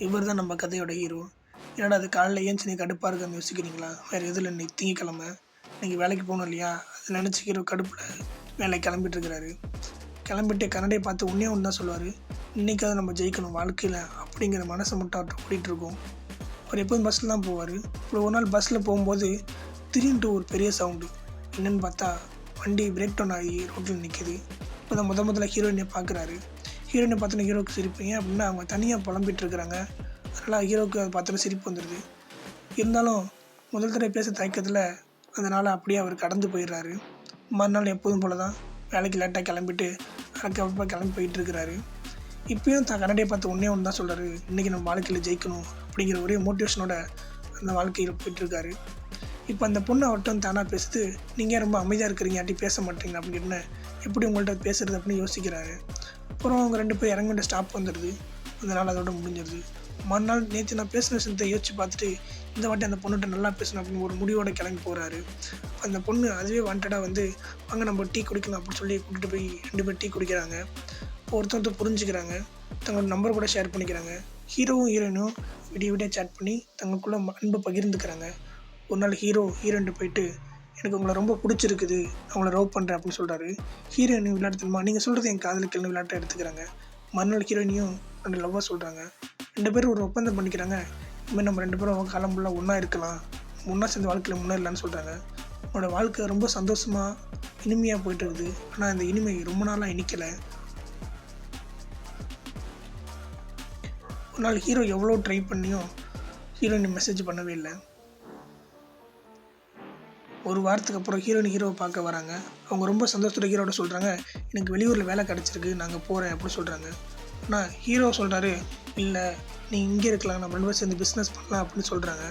இவர் தான் நம்ம கதையோட ஹீரோ. என்னடா அது காலைல ஏந்திச்சு நீ கடுப்பாக இருக்குன்னு யோசிக்கிறீங்களா? வேறு எதுவும் இல்லை, இன்னைக்கு திங்கக்கிழமை, இன்னைக்கு வேலைக்கு போகணும் இல்லையா? அதை நினச்சி ஹீரோ கடுப்பில் வேலைக்கு கிளம்பிட்டு இருக்கிறாரு. கிளம்பிட்டு கன்னடையை பார்த்து ஒன்றே ஒன்று தான் சொல்லுவார், இன்றைக்காவது நம்ம ஜெயிக்கணும் வாழ்க்கையில் அப்படிங்கிற மனசை மட்டும் அவர்கிட்ட ஓடிட்டு இருக்கும். அவர் எப்போதும் பஸ்ஸில் தான் போவார். இப்போ ஒரு நாள் பஸ்ஸில் போகும்போது திடீர்னு ஒரு பெரிய சவுண்டு. என்னென்னு பார்த்தா வண்டி பிரேக் டவுன் ஆகி ரோட்டில் நிற்கிது. இப்போ தான் முதல்ல ஹீரோயினை பார்க்குறாரு. ஹீரோயினை பார்த்தோன்னா ஹீரோவுக்கு சிரிப்பு. ஏன் அப்படின்னா அவங்க தனியாக புலம்பிட்டு இருக்கிறாங்க. அதனால் ஹீரோவுக்கு அதை பார்த்தோன்னா சிரிப்பு வந்துடுது. இருந்தாலும் முதல் தடவை பேச தயக்கத்தில் அதனால் அப்படியே அவர் கடந்து போயிடுறாரு. மறுநாள் எப்போதும் போல தான் வேலைக்கு லேட்டாக கிளம்பிட்டு அதுக்கப்புறமா கிளம்பி போயிட்டுருக்கிறாரு. இப்போயும் தான் கன்னடையை பார்த்து ஒன்றே ஒன்று தான் சொல்கிறாரு, இன்றைக்கி நம்ம வாழ்க்கையில் ஜெயிக்கணும் அப்படிங்கிற ஒரே மோட்டிவேஷனோட அந்த வாழ்க்கையில் போயிட்டுருக்காரு. இப்போ அந்த பொண்ணு அவர்கிட்ட தானாக பேசுது, நீங்கள் ரொம்ப அமைதியாக இருக்கிறீங்க, யார்ட்டி பேச மாட்டீங்க அப்படின்னு, எப்படி உங்கள்கிட்ட பேசுகிறது அப்படின்னு யோசிக்கிறாரு. அப்புறம் அவங்க 2 பேர் இறங்க வேண்டிய ஸ்டாப் வந்துடுது. அதனால் அதோட முடிஞ்சிடுது. மறுநாள் நேற்று நான் பேசின விஷயத்தை யோசிச்சு பார்த்துட்டு இந்த வாட்டி அந்த பொண்ணுகிட்ட நல்லா பேசணும் அப்படின்னு ஒரு முடிவோட கிளம்பி போகிறாரு. அந்த பொண்ணு அதுவே வாண்டடாக வந்து வாங்க நம்ம டீ குடிக்கலாம் அப்படின்னு சொல்லி கூப்பிட்டு போய் 2 பேர் டீ குடிக்கிறாங்க. ஒருத்தர் புரிஞ்சுக்கிறாங்க, தங்களோட நம்பர் கூட ஷேர் பண்ணிக்கிறாங்க. ஹீரோவும் ஹீரோயினும் விடிய சேட் பண்ணி தங்களுக்குள்ள அன்பை பகிர்ந்துக்கிறாங்க. ஒரு நாள் ஹீரோயின்ட்டு போயிட்டு, எனக்கு உங்களை ரொம்ப பிடிச்சிருக்குது, நான் உங்களை லவ் பண்ணுறேன் அப்படின்னு சொல்கிறாரு. ஹீரோயின் விளையாட்டு தெரியுமா, நீங்கள் சொல்கிறது என் காதலுக்கு விளையாட்டை எடுத்துக்கிறாங்க. மறுநாள் ஹீரோயினையும் 2 லவ்வாக சொல்கிறாங்க. 2 பேரும் ஒரு ஒப்பந்தம் பண்ணிக்கிறாங்க, இனிமேல் நம்ம 2 பேரும் காலம் ஃபுல்லாக ஒன்றா இருக்கலாம், ஒன்றா சேர்ந்து வாழ்க்கையில் முன்னேறலான்னு சொல்கிறாங்க. அவனோட வாழ்க்கை ரொம்ப சந்தோஷமாக இனிமையாக போயிட்டு இருக்குது. ஆனால் இந்த இனிமை ரொம்ப நாளாக இனிக்கலை. ஒரு நாள் ஹீரோ எவ்வளோ ட்ரை பண்ணியும் ஹீரோயின் மெசேஜ் பண்ணவே இல்லை. ஒரு வாரத்துக்கு அப்புறம் ஹீரோவை பார்க்க வராங்க. அவங்க ரொம்ப சந்தோஷத்தோட ஹீரோட சொல்கிறாங்க, எனக்கு வெளியூரில் வேலை கிடச்சிருக்கு, நாங்கள் போகிறேன் அப்படின்னு சொல்கிறாங்க. ஆனால் ஹீரோ சொல்கிறாரு, இல்லை நீ இங்கே இருக்கலாம், நம்ம 2 பேரும் சேர்ந்து பிஸ்னஸ் பண்ணலாம் அப்படின்னு சொல்கிறாங்க.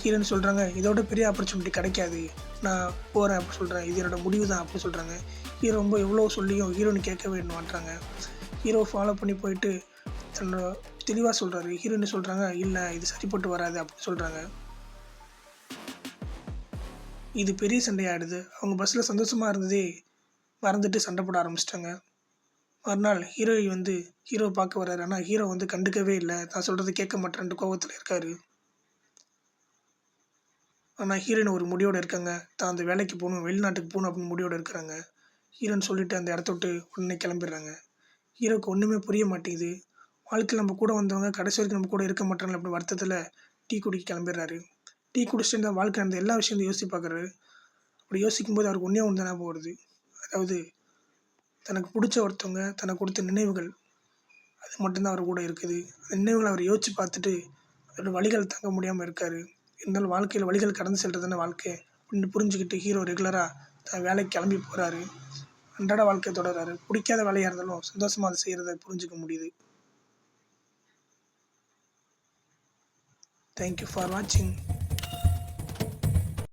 ஹீரோயின் சொல்கிறாங்க, இதோட பெரிய ஆப்பர்ச்சுனிட்டி கிடைக்காது, நான் போகிறேன் அப்படின்னு சொல்கிறேன், இது என்னோட முடிவு தான் அப்படின்னு சொல்கிறாங்க. ஹீரோ ரொம்ப எவ்வளோ சொல்லியும் ஹீரோயின் கேட்கவே மாட்டுறாங்க. ஹீரோ ஃபாலோ பண்ணி போயிட்டு தன்னோட தெளிவாக சொல்கிறாரு. ஹீரோயின் சொல்கிறாங்க, இல்லை இது சரிப்பட்டு வராது அப்படின்னு சொல்கிறாங்க. இது பெரிய சண்டையாகிடுது. அவங்க பஸ்ஸில் சந்தோஷமாக இருந்ததே மறந்துட்டு சண்டை போட ஆரம்பிச்சிட்டாங்க. மறுநாள் ஹீரோ பார்க்க வர்றாரு. ஆனால் ஹீரோ கண்டுக்கவே இல்லை, நான் சொல்கிறது கேட்க மாட்டேன்ட்டு கோபத்தில் இருக்கார். ஆனால் ஹீரோயின் ஒரு முடிவோடு இருக்காங்க, தான் அந்த வேலைக்கு போகணும், வெளிநாட்டுக்கு போகணும் அப்படின்னு முடிவோடு இருக்கிறாங்க. ஹீரோயின் சொல்லிவிட்டு அந்த இடத்த விட்டு உடனே கிளம்பிடுறாங்க. ஹீரோவுக்கு ஒன்றுமே புரிய மாட்டேங்குது. வாழ்க்கையில் நம்ம கூட வந்தவங்க கடைசி வரைக்கும் நம்ம கூட இருக்க மாட்டாங்க அப்படி வருத்தத்தில் டீ குடிக்க கிளம்பிடுறாரு. டீ குடிச்சிட்டு இந்த வாழ்க்கை நடந்த எல்லா விஷயத்தையும் யோசிச்சு பார்க்குறாரு. அப்படி யோசிக்கும்போது அவருக்கு ஒன்றே ஒன்று தானே போடுது, அதாவது தனக்கு பிடிச்ச ஒருத்தவங்க தனக்கு கொடுத்த நினைவுகள், அது மட்டும்தான் அவர் கூட இருக்குது. அந்த நினைவுகளை அவர் யோசித்து பார்த்துட்டு அதோட வழிகள் தாங்க முடியாமல் இருக்கார். இருந்தாலும் வாழ்க்கையில் வழிகள் கடந்து செல்கிறது தானே வாழ்க்கை அப்படின்னு புரிஞ்சுக்கிட்டு ஹீரோ ரெகுலராக தன் வேலைக்கு கிளம்பி போகிறாரு. அன்றாட வாழ்க்கையை தொடர்றாரு. பிடிக்காத வேலையாக இருந்தாலும் சந்தோஷமாக அதை செய்கிறத புரிஞ்சுக்க முடியுது. தேங்க்யூ ஃபார் வாட்சிங்.